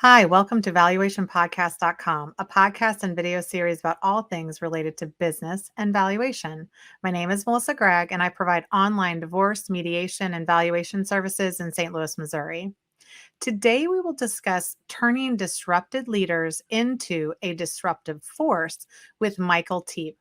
Hi, welcome to valuationpodcast.com, a podcast and video series about all things related to business and valuation. My name is Melissa Gragg, and I provide online divorce, mediation, and valuation services in St. Louis, Missouri. Today, we will discuss turning disrupted leaders into a disruptive force with Michael Teape.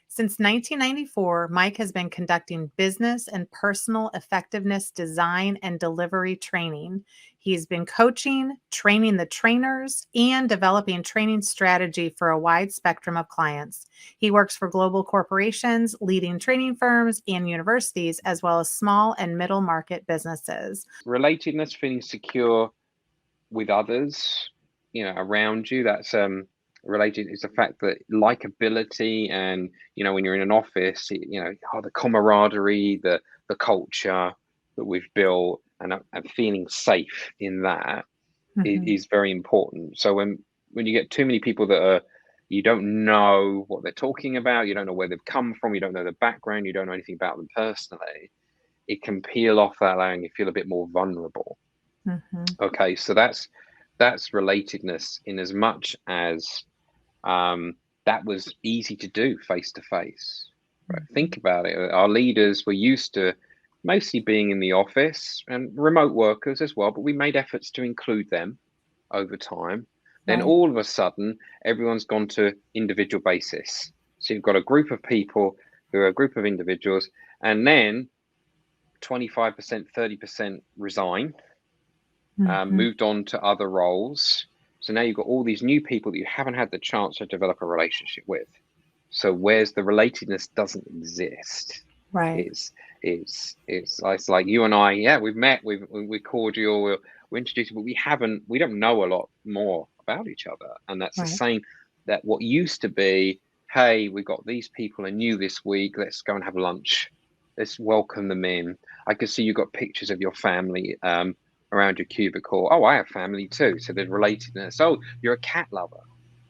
Since 1994, Mike has been conducting business and personal effectiveness design and delivery training. He's been coaching, training the trainers, and developing training strategy for a wide spectrum of clients. He works for global corporations, leading training firms, and universities, as well as small and middle market businesses. Relatedness, feeling secure with others, around you. That's related is the fact that likability and, when you're in an office, the camaraderie, the culture that we've built and feeling safe in that is very important. So when you get too many people that you don't know what they're talking about, you don't know where they've come from, you don't know the background, you don't know anything about them personally, it can peel off that, allowing you feel a bit more vulnerable. Okay, so that's relatedness in as much as that was easy to do face to face. Think about it. Our leaders were used to mostly being in the office, and remote workers as well, but we made efforts to include them over time. Then all of a sudden, everyone's gone to individual basis. So you've got a group of people who are a group of individuals, and then 25%, 30% resign, moved on to other roles. So now you've got all these new people that you haven't had the chance to develop a relationship with. So where's the relatedness doesn't exist. Right. It's like you and I, yeah, we've met, we're cordial, we're introduced, but we don't know a lot more about each other. And that's the same, that what used to be, hey, we got these people are new this week, let's go and have lunch. Let's welcome them in. I can see you got pictures of your family around your cubicle. Oh, I have family too. So there's relatedness. Oh, you're a cat lover.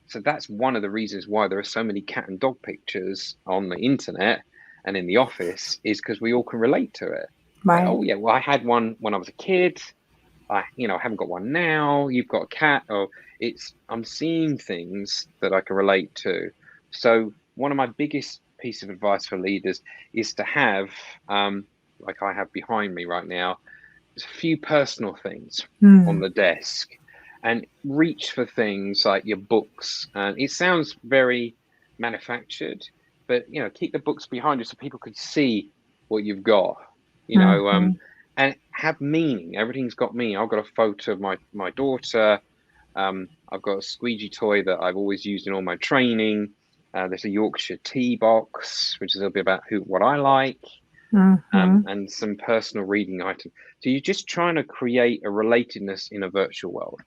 So that's one of the reasons why there are so many cat and dog pictures on the internet and in the office, is because we all can relate to it. Right. Like, oh yeah, well, I had one when I was a kid. I haven't got one now. You've got a cat. Or I'm seeing things that I can relate to. So one of my biggest piece of advice for leaders is to have, like I have behind me right now, a few personal things on the desk, and reach for things like your books. And it sounds very manufactured, but keep the books behind you so people could see what you've got, and have meaning. Everything's got meaning. I've got a photo of my daughter. I've got a squeegee toy that I've always used in all my training. There's a Yorkshire tea box, which is a little bit about what I like. And some personal reading items. So you're just trying to create a relatedness in a virtual world.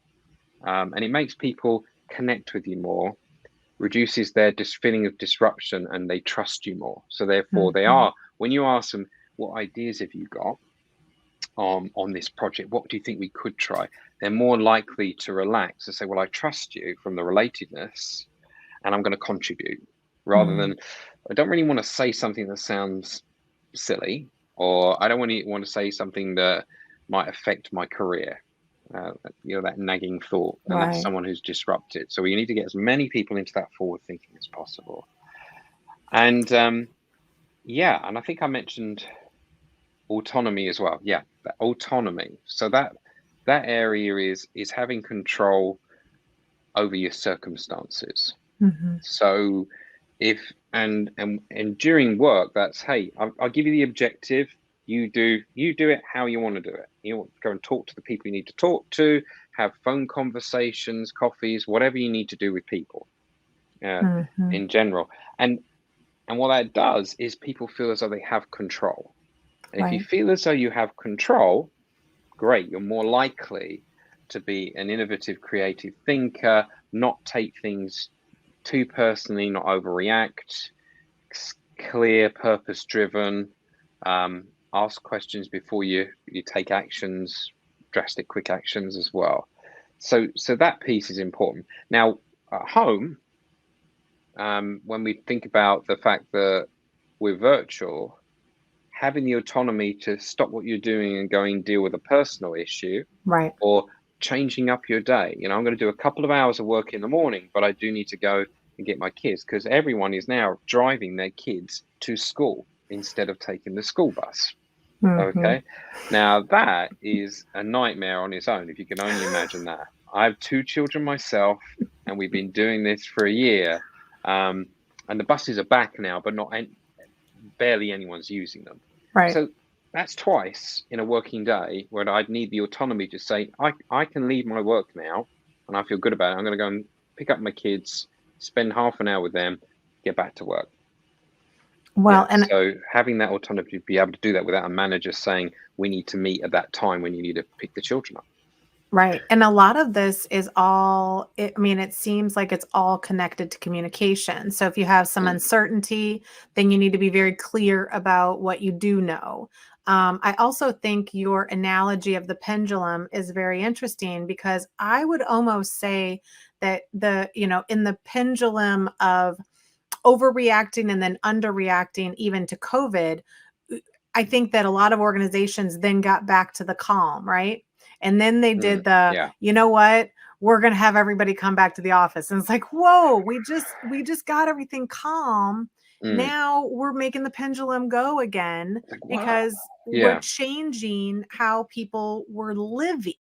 And it makes people connect with you more, reduces their feeling of disruption, and they trust you more. So therefore they are, when you ask them, what ideas have you got on this project? What do you think we could try? They're more likely to relax and say, well, I trust you from the relatedness and I'm going to contribute, rather than, I don't really want to say something that sounds silly, or I don't want to say something that might affect my career. That nagging thought, and that's someone who's disrupted. So we need to get as many people into that forward thinking as possible. And and I think I mentioned autonomy as well. Yeah, that autonomy. So that area is having control over your circumstances. So if and during work, that's, hey, I'll give you the objective. You do it how you want to do it. You want to go and talk to the people you need to talk to, have phone conversations, coffees, whatever you need to do with people in general. And what that does is people feel as though they have control. And if you feel as though you have control, great, you're more likely to be an innovative, creative thinker, not take things too personally, not overreact, clear, purpose-driven, ask questions before you take actions, drastic, quick actions as well. So that piece is important. Now, at home, when we think about the fact that we're virtual, having the autonomy to stop what you're doing and go and deal with a personal issue, Right. or changing up your day. I'm going to do a couple of hours of work in the morning, but I do need to go and get my kids, because everyone is now driving their kids to school instead of taking the school bus. Okay. Now that is a nightmare on its own, if you can only imagine that. I have 2 children myself, and we've been doing this for a year. And the buses are back now, but barely anyone's using them. Right. So that's twice in a working day where I'd need the autonomy to say, I can leave my work now and I feel good about it. I'm going to go and pick up my kids, spend half an hour with them, get back to work. Well, and so having that autonomy to be able to do that without a manager saying, we need to meet at that time when you need to pick the children up. right. And a lot of this is all, it seems like it's all connected to communication. So if you have some uncertainty, then you need to be very clear about what you do know. I also think your analogy of the pendulum is very interesting, because I would almost say that in the pendulum of overreacting and then underreacting even to COVID, I think that a lot of organizations then got back to the calm, right? And then they did you know what? We're going to have everybody come back to the office. And it's like, whoa, we just got everything calm. Now we're making the pendulum go again, because we're changing how people were living.